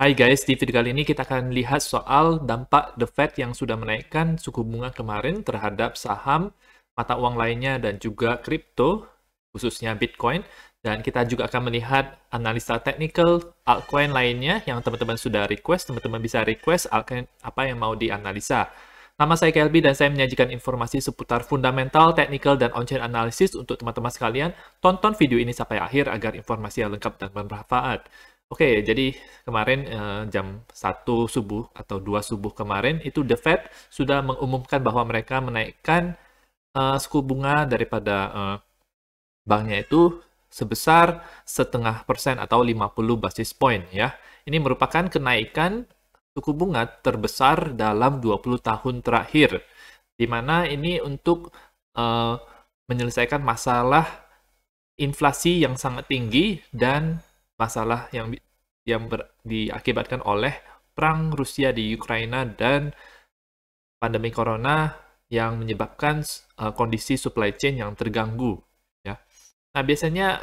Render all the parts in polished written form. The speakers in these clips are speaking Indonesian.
Hai guys, di video kali ini kita akan lihat soal dampak The Fed yang sudah menaikkan suku bunga kemarin terhadap saham, mata uang lainnya, dan juga kripto, khususnya Bitcoin. Dan kita juga akan melihat analisa technical altcoin lainnya yang teman-teman sudah request. Teman-teman bisa request altcoin apa yang mau dianalisa. Nama saya Kelby dan saya menyajikan informasi seputar fundamental, technical, dan on-chain analysis untuk teman-teman sekalian. Tonton video ini sampai akhir agar informasi yang lengkap dan bermanfaat. Oke, jadi kemarin jam 1 subuh atau 2 subuh kemarin itu The Fed sudah mengumumkan bahwa mereka menaikkan suku bunga daripada banknya itu sebesar 0,5% atau 50 basis point ya. Ini merupakan kenaikan suku bunga terbesar dalam 20 tahun terakhir, di mana ini untuk menyelesaikan masalah inflasi yang sangat tinggi dan masalah yang diakibatkan oleh perang Rusia di Ukraina dan pandemi corona yang menyebabkan kondisi supply chain yang terganggu. Ya. Nah, biasanya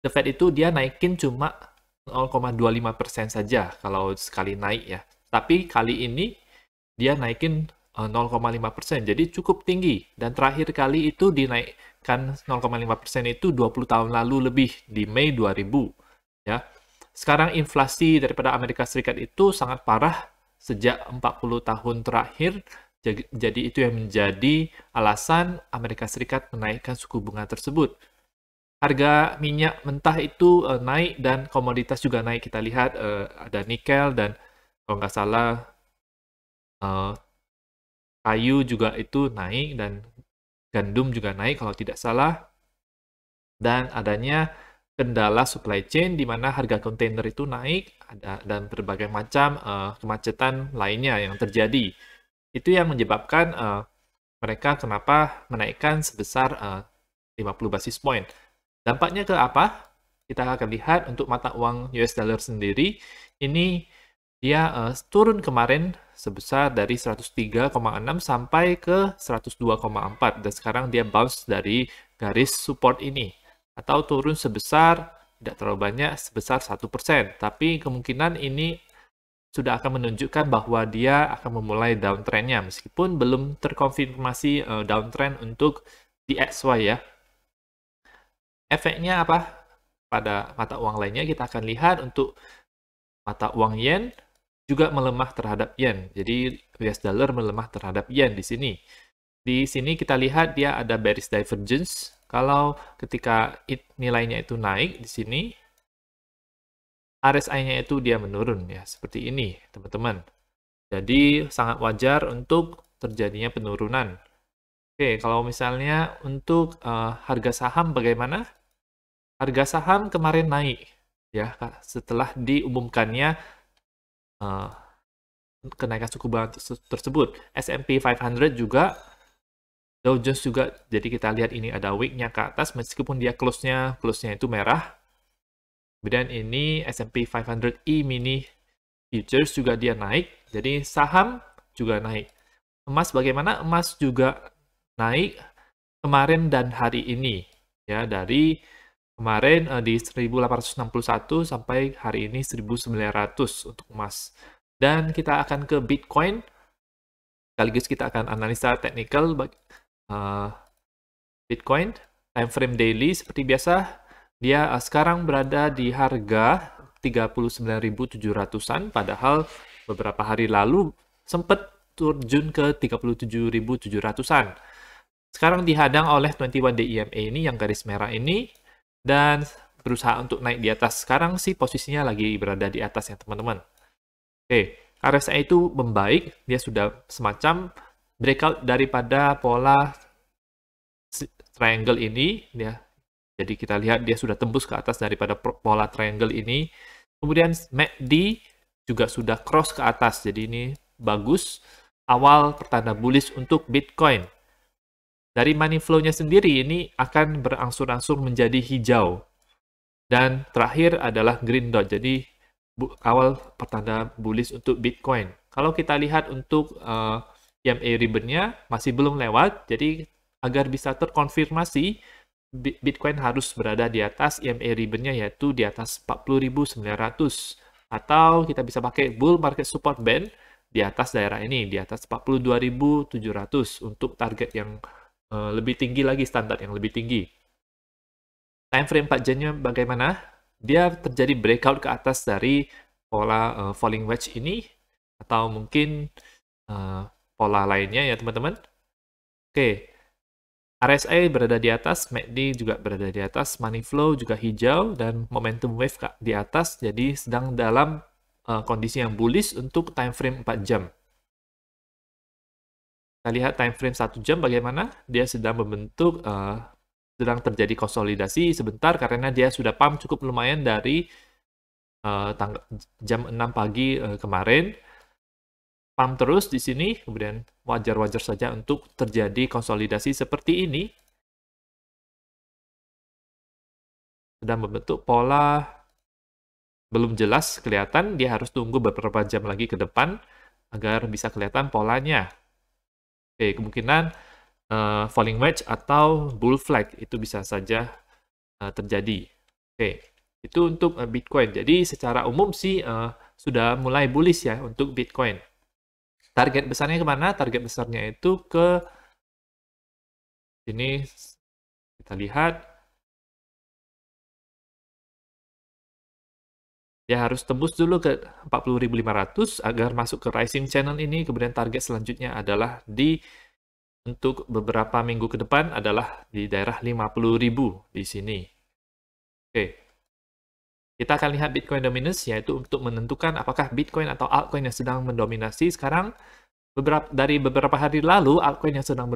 The Fed itu dia naikin cuma 0,25% saja kalau sekali naik ya. Tapi kali ini dia naikin 0,5%, jadi cukup tinggi. Dan terakhir kali itu dinaikkan 0,5% itu 20 tahun lalu lebih, di Mei 2000. Ya. Sekarang inflasi daripada Amerika Serikat itu sangat parah sejak 40 tahun terakhir, jadi itu yang menjadi alasan Amerika Serikat menaikkan suku bunga tersebut. Harga minyak mentah itu naik dan komoditas juga naik. Kita lihat ada nikel dan kalau nggak salah kayu juga itu naik dan gandum juga naik kalau tidak salah. Dan adanya kendala supply chain di mana harga kontainer itu naik dan berbagai macam kemacetan lainnya yang terjadi. Itu yang menyebabkan mereka kenapa menaikkan sebesar 50 basis point. Dampaknya ke apa? Kita akan lihat untuk mata uang US dollar sendiri, ini dia turun kemarin sebesar dari 103,6 sampai ke 102,4 dan sekarang dia bounce dari garis support ini atau turun sebesar tidak terlalu banyak sebesar 1%, tapi kemungkinan ini sudah akan menunjukkan bahwa dia akan memulai downtrend-nya meskipun belum terkonfirmasi downtrend untuk di XY ya. Efeknya apa? Pada mata uang lainnya kita akan lihat untuk mata uang yen juga melemah terhadap yen. Jadi US dollar melemah terhadap yen di sini. Di sini kita lihat dia ada bearish divergence. Kalau ketika nilainya itu naik di sini, RSI-nya itu dia menurun ya, seperti ini, teman-teman. Jadi sangat wajar untuk terjadinya penurunan. Oke, kalau misalnya untuk harga saham bagaimana? Harga saham kemarin naik ya setelah diumumkannya kenaikan suku bunga tersebut. S&P 500 juga, Dow Jones juga. Jadi kita lihat ini ada wick-nya ke atas meskipun dia close-nya itu merah. Kemudian ini S&P 500 E-mini futures juga dia naik. Jadi saham juga naik. Emas bagaimana? Emas juga naik kemarin dan hari ini. Ya, dari kemarin di 1861 sampai hari ini 1900 untuk emas. Dan kita akan ke Bitcoin. Sekaligus kita akan analisa technical Bitcoin. Time frame daily seperti biasa. Dia sekarang berada di harga 39.700-an, padahal beberapa hari lalu sempat terjun ke 37.700-an. Sekarang dihadang oleh 21-day EMA ini yang garis merah ini, dan berusaha untuk naik di atas. Sekarang sih posisinya lagi berada di atas ya teman-teman. Oke, RSI itu membaik, dia sudah semacam breakout daripada pola triangle ini, ya. Jadi kita lihat dia sudah tembus ke atas daripada pola triangle ini. Kemudian MACD juga sudah cross ke atas. Jadi ini bagus, awal pertanda bullish untuk Bitcoin. Dari money flow-nya sendiri ini akan berangsur-angsur menjadi hijau. Dan terakhir adalah green dot. Jadi awal pertanda bullish untuk Bitcoin. Kalau kita lihat untuk EMA ribbon-nya masih belum lewat. Jadi agar bisa terkonfirmasi, Bitcoin harus berada di atas EMA ribbon-nya, yaitu di atas 40.900. Atau kita bisa pakai bull market support band di atas daerah ini, di atas 42.700 untuk target yang lebih tinggi lagi, standar yang lebih tinggi. Time frame 4 jamnya bagaimana? Dia terjadi breakout ke atas dari pola falling wedge ini, atau mungkin pola lainnya ya teman-teman. Oke, RSI berada di atas, MACD juga berada di atas, money flow juga hijau, dan momentum wave di atas, jadi sedang dalam kondisi yang bullish untuk time frame 4 jam. Kita lihat time frame 1 jam bagaimana, dia sedang membentuk, sedang terjadi konsolidasi sebentar karena dia sudah pump cukup lumayan dari jam 6 pagi kemarin. Pump terus di sini, kemudian wajar-wajar saja untuk terjadi konsolidasi seperti ini. Sedang membentuk pola belum jelas kelihatan, dia harus tunggu beberapa jam lagi ke depan agar bisa kelihatan polanya. Oke, kemungkinan falling wedge atau bull flag itu bisa saja terjadi. Oke, itu untuk Bitcoin. Jadi secara umum sih sudah mulai bullish ya untuk Bitcoin. Target besarnya kemana? Target besarnya itu ke sini, kita lihat. Dia harus tembus dulu ke 40.500 agar masuk ke rising channel ini. Kemudian target selanjutnya adalah untuk beberapa minggu ke depan adalah di daerah 50.000 di sini. Oke. Kita akan lihat Bitcoin dominance, yaitu untuk menentukan apakah Bitcoin atau altcoin yang sedang mendominasi. Sekarang, dari beberapa hari lalu, altcoin yang sedang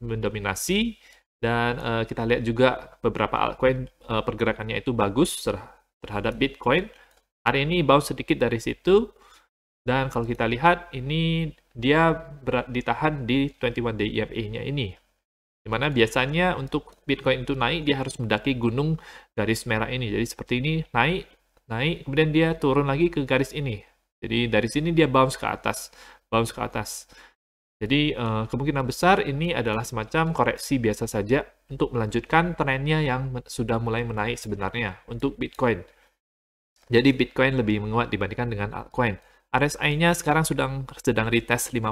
mendominasi, dan kita lihat juga beberapa altcoin pergerakannya itu bagus terhadap Bitcoin. Hari ini bounce sedikit dari situ, dan kalau kita lihat, ini dia ditahan di 21-day EMA-nya ini. Dimana biasanya untuk Bitcoin itu naik, dia harus mendaki gunung garis merah ini. Jadi seperti ini, naik, kemudian dia turun lagi ke garis ini. Jadi dari sini dia bounce ke atas. Jadi kemungkinan besar ini adalah semacam koreksi biasa saja untuk melanjutkan trennya yang sudah mulai menaik sebenarnya untuk Bitcoin. Jadi Bitcoin lebih menguat dibandingkan dengan altcoin. RSI-nya sekarang sedang retest 50,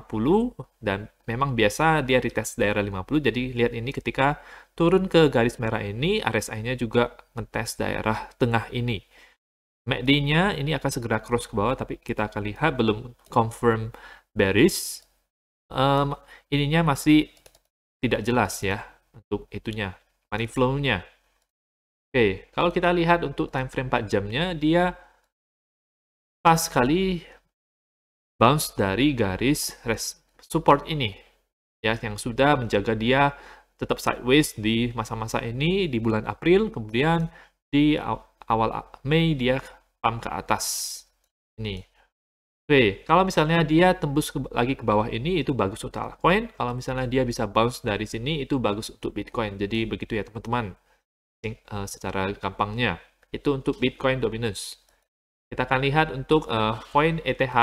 dan memang biasa dia retest daerah 50, jadi lihat ini ketika turun ke garis merah ini, RSI-nya juga ngetes daerah tengah ini. MACD-nya ini akan segera cross ke bawah, tapi kita akan lihat belum confirm bearish. Ininya masih tidak jelas ya, untuk itunya, money flow-nya. Oke, kalau kita lihat untuk time frame 4 jamnya, dia pas sekali bounce dari garis support ini, ya, yang sudah menjaga dia tetap sideways di masa-masa ini di bulan April, kemudian di awal Mei dia pump ke atas ini. Oke, kalau misalnya dia tembus lagi ke bawah ini, itu bagus untuk altcoin. Kalau misalnya dia bisa bounce dari sini, itu bagus untuk Bitcoin. Jadi begitu ya teman-teman, secara gampangnya. Itu untuk Bitcoin dominance. Kita akan lihat untuk coin ETH,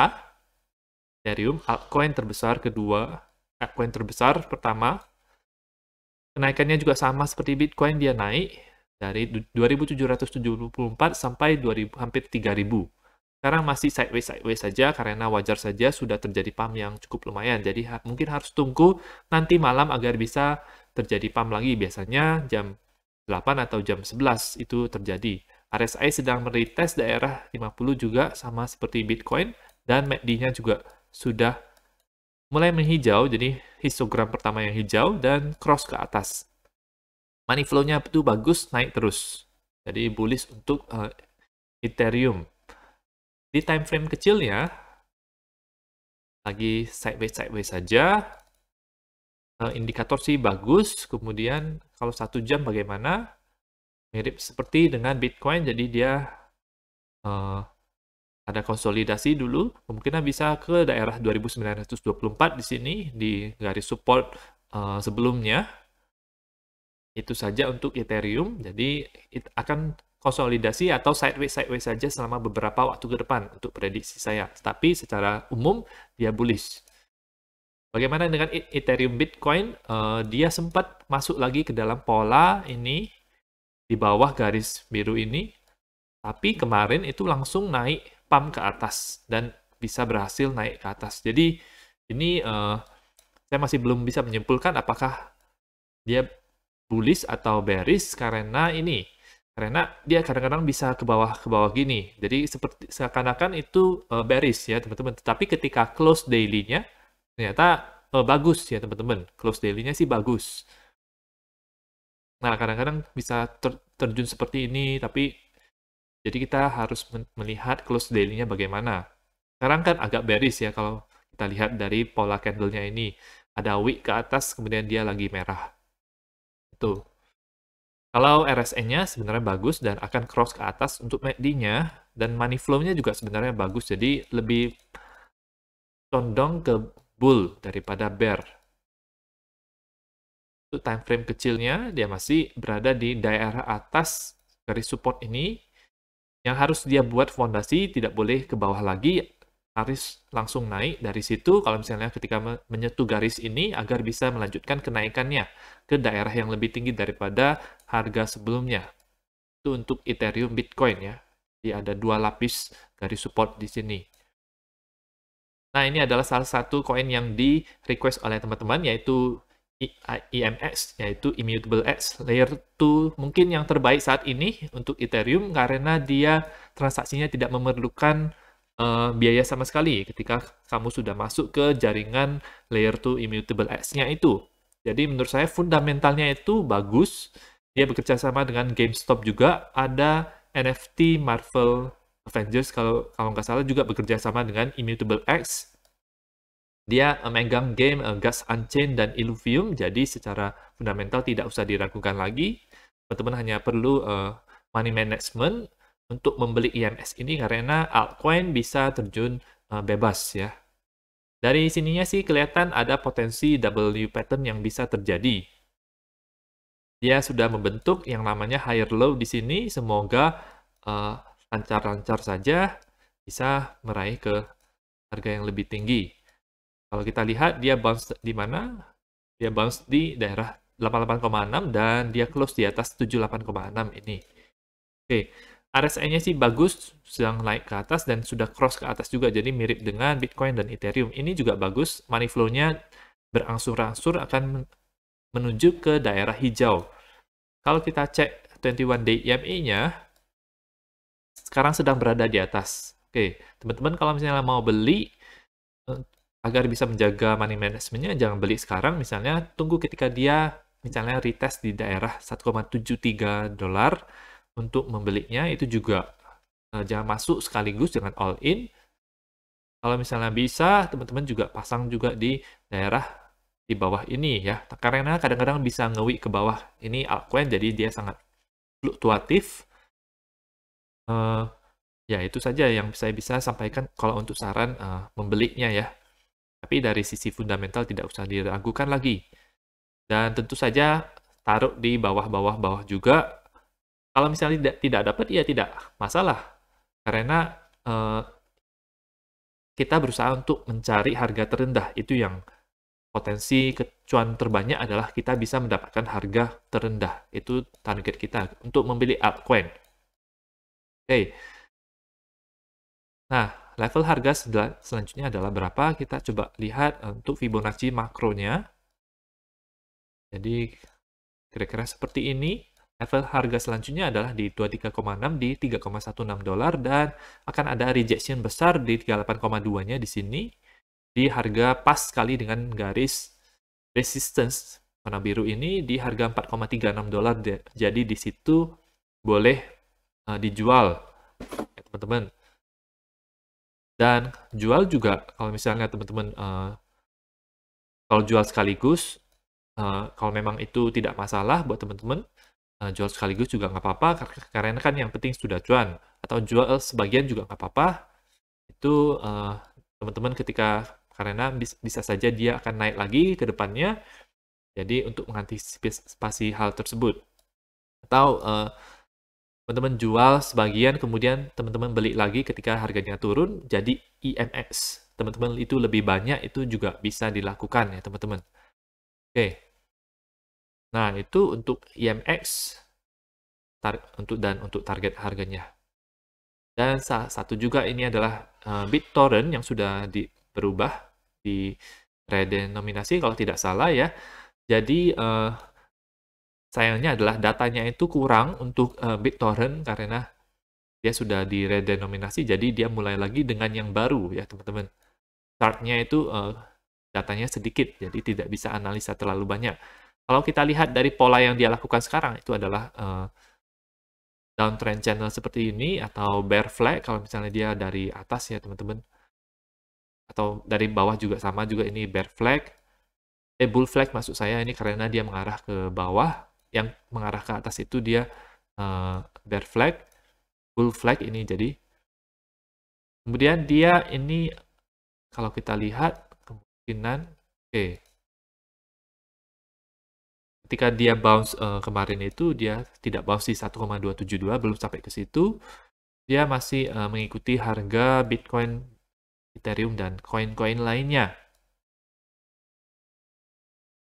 Ethereum, altcoin terbesar kedua, altcoin terbesar pertama. Kenaikannya juga sama seperti Bitcoin, dia naik dari 2.774 sampai hampir 3.000. Sekarang masih sideways saja karena wajar saja sudah terjadi pump yang cukup lumayan. Jadi mungkin harus tunggu nanti malam agar bisa terjadi pump lagi. Biasanya jam 8 atau jam 11 itu terjadi. RSI sedang meretest daerah 50 juga sama seperti Bitcoin, dan MACD-nya juga sudah mulai menghijau, jadi histogram pertama yang hijau dan cross ke atas. Money flow-nya itu bagus, naik terus. Jadi bullish untuk Ethereum. Di time frame kecilnya, lagi sideways saja. Indikator sih bagus, kemudian kalau 1 jam bagaimana? Mirip seperti dengan Bitcoin, jadi dia ada konsolidasi dulu, kemungkinan bisa ke daerah 2.924 di sini, di garis support sebelumnya. Itu saja untuk Ethereum, jadi akan konsolidasi atau sideways saja selama beberapa waktu ke depan untuk prediksi saya. Tapi secara umum, dia bullish. Bagaimana dengan Ethereum Bitcoin? Dia sempat masuk lagi ke dalam pola ini, di bawah garis biru ini, tapi kemarin itu langsung naik pump ke atas dan bisa berhasil naik ke atas. Jadi ini saya masih belum bisa menyimpulkan apakah dia bullish atau bearish karena dia kadang-kadang bisa ke bawah gini. Jadi seperti seakan-akan itu bearish ya teman-teman. Tetapi ketika close daily-nya ternyata bagus ya teman-teman. Close daily-nya sih bagus. Nah, kadang-kadang bisa terjun seperti ini, tapi jadi kita harus melihat close daily-nya bagaimana. Sekarang kan agak bearish ya kalau kita lihat dari pola candle-nya ini. Ada wick ke atas, kemudian dia lagi merah. Itu. Kalau RSI-nya sebenarnya bagus dan akan cross ke atas untuk MACD-nya, dan money flow-nya juga sebenarnya bagus, jadi lebih condong ke bull daripada bear. Untuk time frame kecilnya, dia masih berada di daerah atas garis support ini, yang harus dia buat fondasi, tidak boleh ke bawah lagi, harus langsung naik dari situ, kalau misalnya ketika menyentuh garis ini, agar bisa melanjutkan kenaikannya ke daerah yang lebih tinggi daripada harga sebelumnya. Itu untuk Ethereum Bitcoin ya. Jadi ada 2 lapis garis support di sini. Nah, ini adalah salah satu koin yang di request oleh teman-teman, yaitu IMX, yaitu Immutable X Layer 2, mungkin yang terbaik saat ini untuk Ethereum karena dia transaksinya tidak memerlukan biaya sama sekali ketika kamu sudah masuk ke jaringan Layer 2 Immutable X-nya itu. Jadi menurut saya fundamentalnya itu bagus. Dia bekerja sama dengan GameStop juga. Ada NFT Marvel Avengers kalau nggak salah juga bekerja sama dengan Immutable X. Dia memegang game Gas Unchained dan Illuvium, jadi secara fundamental tidak usah diragukan lagi. Teman-teman hanya perlu money management untuk membeli IMS ini karena altcoin bisa terjun bebas ya. Dari sininya sih kelihatan ada potensi W pattern yang bisa terjadi. Dia sudah membentuk yang namanya higher low di sini. Semoga lancar-lancar saja bisa meraih ke harga yang lebih tinggi. Kalau kita lihat dia bounce di mana? Dia bounce di daerah 88,6 dan dia close di atas 78,6 ini. Oke, RSI-nya sih bagus, sedang naik ke atas dan sudah cross ke atas juga, jadi mirip dengan Bitcoin dan Ethereum. Ini juga bagus, money flow-nya berangsur-angsur akan menuju ke daerah hijau. Kalau kita cek 21-day EMA-nya, sekarang sedang berada di atas. Oke, teman-teman kalau misalnya mau beli, agar bisa menjaga money management-nya, jangan beli sekarang, misalnya tunggu ketika dia misalnya retest di daerah 1,73 dolar untuk membelinya, itu juga jangan masuk sekaligus dengan all in. Kalau misalnya bisa, teman-teman juga pasang juga di daerah di bawah ini ya, karena kadang-kadang bisa ngewi ke bawah ini altcoin, jadi dia sangat fluktuatif. Ya itu saja yang saya bisa sampaikan kalau untuk saran membelinya ya. Tapi dari sisi fundamental tidak usah diragukan lagi. Dan tentu saja taruh di bawah-bawah juga. Kalau misalnya tidak dapat, ya tidak masalah. Karena kita berusaha untuk mencari harga terendah. Itu yang potensi kecuan terbanyak adalah kita bisa mendapatkan harga terendah. Itu target kita untuk membeli altcoin. Oke. Nah, level harga selanjutnya adalah berapa? Kita coba lihat untuk Fibonacci makronya. Jadi, kira-kira seperti ini. Level harga selanjutnya adalah di 23,6 di 3,16 dolar dan akan ada rejection besar di 38,2-nya di sini. Di harga pas sekali dengan garis resistance warna biru ini di harga 4,36 dolar. Jadi di situ boleh dijual ya teman-teman. Dan jual juga kalau misalnya teman-teman kalau jual sekaligus, kalau memang itu tidak masalah buat teman-teman, jual sekaligus juga nggak apa-apa, karena kan yang penting sudah cuan. Atau jual sebagian juga nggak apa-apa. Itu teman-teman karena bisa saja dia akan naik lagi ke depannya. Jadi untuk mengantisipasi hal tersebut. Atau teman-teman jual sebagian, kemudian teman-teman beli lagi ketika harganya turun, jadi IMX. Teman-teman itu lebih banyak, itu juga bisa dilakukan ya teman-teman. Oke. Nah, itu untuk IMX dan untuk target harganya. Dan salah satu juga ini adalah BitTorrent yang sudah berubah di redenominasi kalau tidak salah ya. Jadi sayangnya adalah datanya itu kurang untuk BitTorrent karena dia sudah diredenominasi, jadi dia mulai lagi dengan yang baru ya teman-teman. Chartnya itu datanya sedikit, jadi tidak bisa analisa terlalu banyak. Kalau kita lihat dari pola yang dia lakukan sekarang, itu adalah downtrend channel seperti ini, atau bear flag kalau misalnya dia dari atas ya teman-teman. Atau dari bawah juga sama juga, ini bear flag. Bull flag maksud saya, ini karena dia mengarah ke bawah, yang mengarah ke atas itu dia bear flag. Bull flag ini jadi. Kemudian dia ini, kalau kita lihat, kemungkinan, ketika dia bounce kemarin itu, dia tidak bounce di 1,272, belum sampai ke situ. Dia masih mengikuti harga Bitcoin, Ethereum, dan koin-koin lainnya.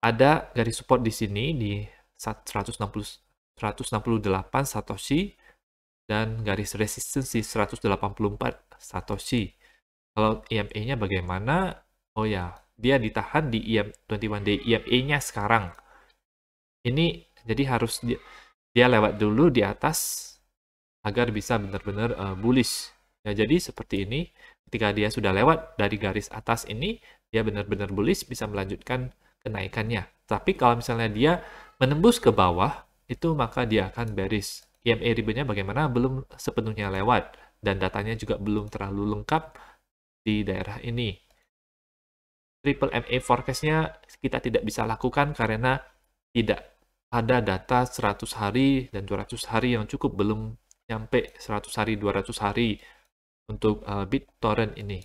Ada garis support di sini, di 168 Satoshi, dan garis resistance di 184 Satoshi. Kalau EMA-nya bagaimana? Oh ya, dia ditahan di 21-day EMA-nya sekarang. Ini jadi harus dia lewat dulu di atas agar bisa benar-benar bullish. Ya, jadi seperti ini, ketika dia sudah lewat dari garis atas ini, dia benar-benar bullish, bisa melanjutkan kenaikannya. Tapi kalau misalnya dia menembus ke bawah, itu maka dia akan bearish. EMA ribbon-nya bagaimana? Belum sepenuhnya lewat, dan datanya juga belum terlalu lengkap di daerah ini. Triple MA forecast-nya kita tidak bisa lakukan karena tidak ada data 100 hari dan 200 hari yang cukup, belum nyampe 100 hari, 200 hari untuk BitTorrent ini.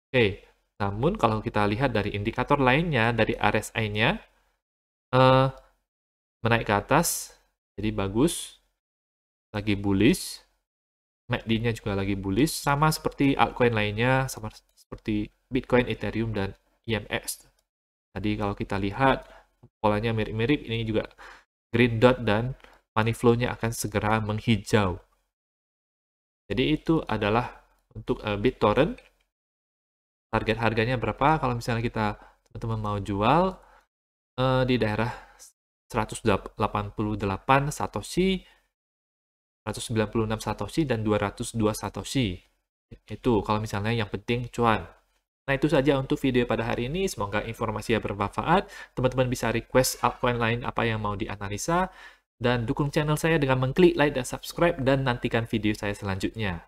Oke, namun kalau kita lihat dari indikator lainnya, dari RSI-nya, menaik ke atas, jadi bagus, lagi bullish, MACD-nya juga lagi bullish, sama seperti altcoin lainnya, sama seperti Bitcoin, Ethereum, dan EMX. Tadi kalau kita lihat, polanya mirip-mirip, ini juga green dot dan money flow-nya akan segera menghijau. Jadi itu adalah untuk BitTorrent. Target harganya berapa? Kalau misalnya kita teman-teman mau jual di daerah 188 Satoshi, 196 Satoshi, dan 202 Satoshi. Itu kalau misalnya yang penting cuan. Nah, itu saja untuk video pada hari ini. Semoga informasinya bermanfaat. Teman-teman bisa request altcoin lain apa yang mau dianalisa. Dan dukung channel saya dengan mengklik like dan subscribe. Dan nantikan video saya selanjutnya.